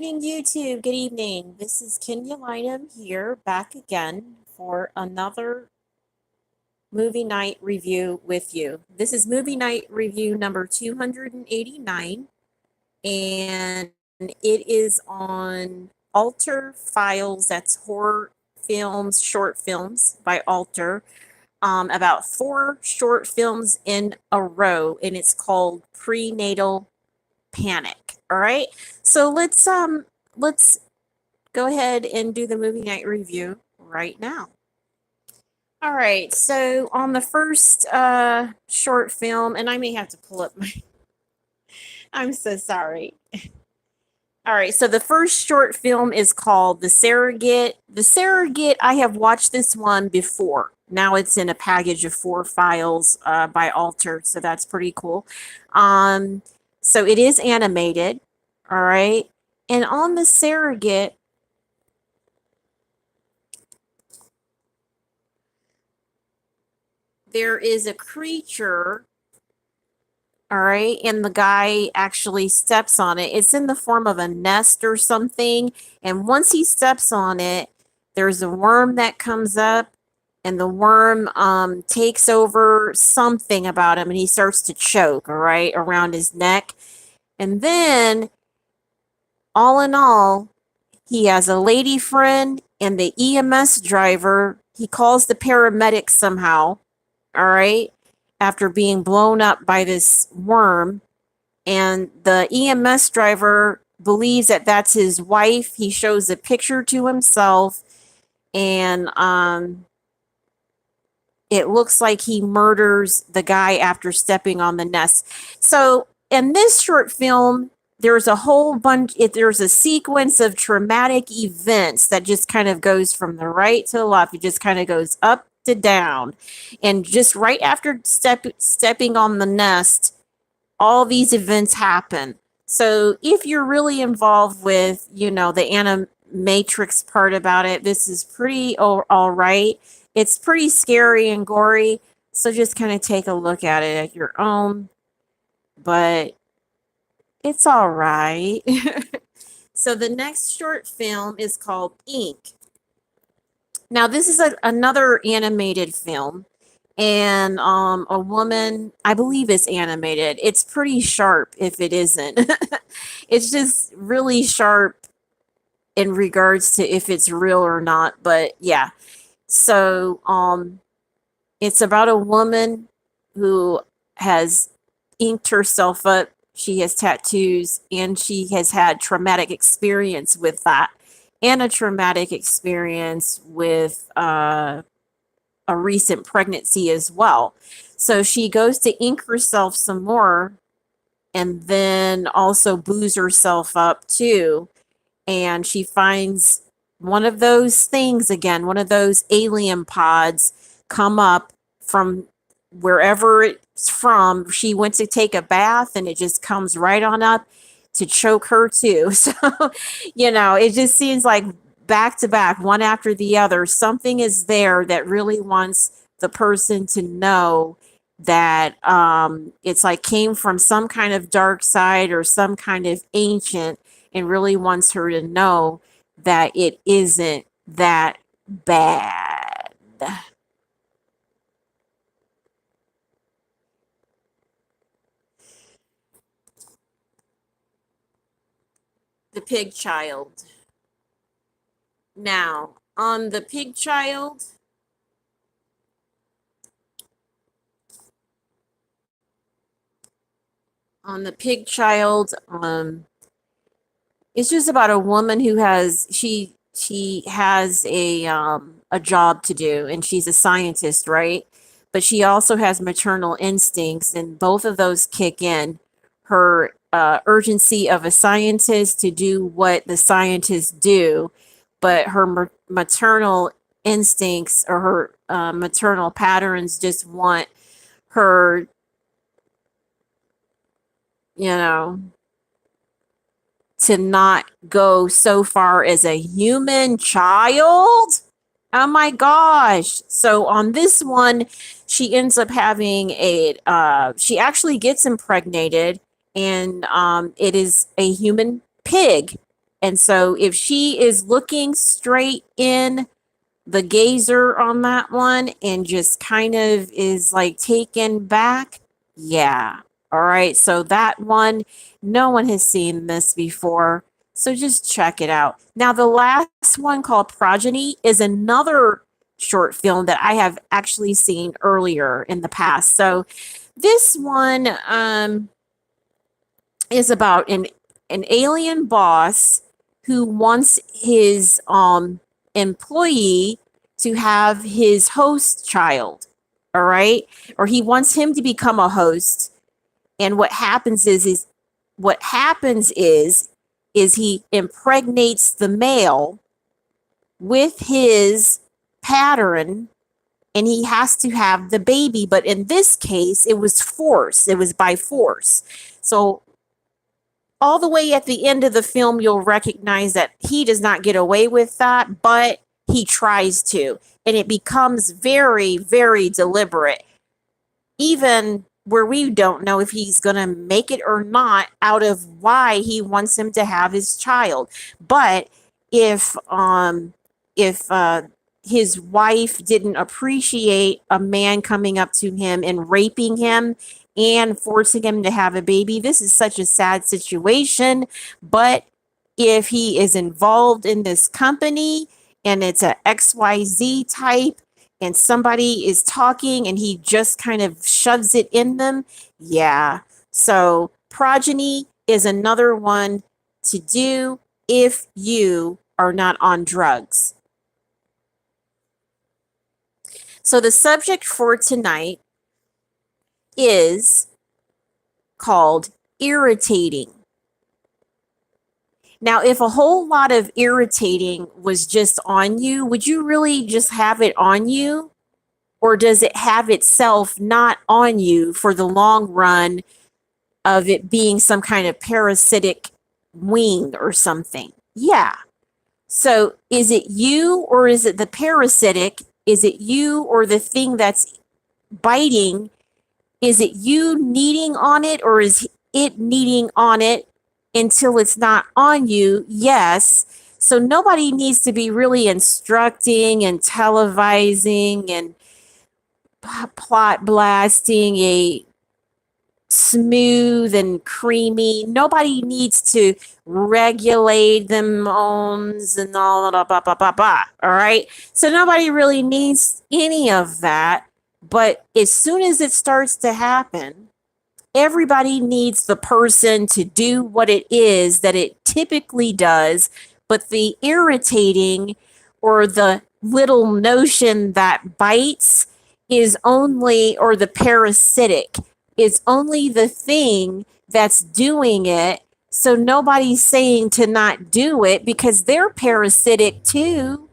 Evening, YouTube. Good evening. This is Kenya Lynham here, back again for another movie night review with you. This is movie night review number 289, and it is on Alter Files. That's horror films, short films by Alter. About four short films in a row, and it's called Prenatal Panic. All right. So let's go ahead and do the movie night review right now. All right, so on the first short film, and I may have to pull up my, I'm so sorry. All right, so the first short film is called The Surrogate. The Surrogate, I have watched this one before. Now it's in a package of four files by Alter, so that's pretty cool. Um, so it is animated, all right. And on The Surrogate, there is a creature, all right, and the guy actually steps on it. It's in the form of a nest or something, and once he steps on it, there's a worm that comes up, and the worm takes over something about him, and he starts to choke, all right, around his neck. And then, all in all, he has a lady friend and the EMS driver. He calls the paramedics somehow, all right, after being blown up by this worm. And the EMS driver believes that that's his wife. He shows a picture to himself, and it looks like he murders the guy after stepping on the nest. So in this short film, there's a whole bunch, there's a sequence of traumatic events that just kind of goes from the right to the left. It just kind of goes up to down. And just right after stepping on the nest, all these events happen. So if you're really involved with, the animatrix part about it, this is pretty all right. It's pretty scary and gory. So just kind of take a look at it at your own. But it's all right. So the next short film is called Ink. Now, this is another animated film, and a woman, I believe it's animated. It's pretty sharp if it isn't. It's just really sharp in regards to if it's real or not, but yeah. So it's about a woman who has inked herself up. She has tattoos, and she has had traumatic experience with that, and a traumatic experience with a recent pregnancy as well. So she goes to ink herself some more, and then also booze herself up too. And she finds one of those things again, one of those alien pods come up from wherever it's from. She went to take a bath, and it just comes right on up to choke her too. So, it just seems like back to back, one after the other, something is there that really wants the person to know that it's like came from some kind of dark side or some kind of ancient, and really wants her to know that it isn't that bad. The Pig Child. Now, on the Pig Child, on the Pig Child, it's just about a woman who has she has a job to do, and she's a scientist, right? But she also has maternal instincts, and both of those kick in. Her urgency of a scientist to do what the scientists do, but her maternal instincts, or her maternal patterns, just want her, you know, to not go so far as a human child. Oh my gosh. So on this one, she ends up having she actually gets impregnated, and it is a human pig. And so if she is looking straight in the gazer on that one and just kind of is like taken back, yeah. All right. So that one, no one has seen this before. So just check it out. Now, the last one called Progeny is another short film that I have actually seen earlier in the past. So this one is about an alien boss who wants his employee to have his host child. All right. Or he wants him to become a host. And what happens is he impregnates the male with his pattern, and he has to have the baby. But in this case, it was force. It was by force. So all the way at the end of the film, you'll recognize that he does not get away with that, but he tries to. And it becomes very, very deliberate, even where we don't know if he's going to make it or not, out of why he wants him to have his child. But if his wife didn't appreciate a man coming up to him and raping him and forcing him to have a baby, this is such a sad situation. But if he is involved in this company and it's a XYZ type and somebody is talking and he just kind of shoves it in them, yeah. So Progeny is another one to do if you are not on drugs. So the subject for tonight is called irritating. Now, if a whole lot of irritating was just on you, would you really just have it on you? Or does it have itself not on you for the long run of it being some kind of parasitic wing or something? Yeah. So is it you or is it the parasitic? Is it you or the thing that's biting? Is it you kneading on it or is it kneading on it until it's not on you? Yes. So nobody needs to be really instructing and televising and plot blasting a smooth and creamy. Nobody needs to regulate them ohms and all that, blah, blah, blah, blah. All right. So nobody really needs any of that. But as soon as it starts to happen, everybody needs the person to do what it is that it typically does. But the irritating or the little notion that bites is only, or the parasitic is only the thing that's doing it. So nobody's saying to not do it because they're parasitic too.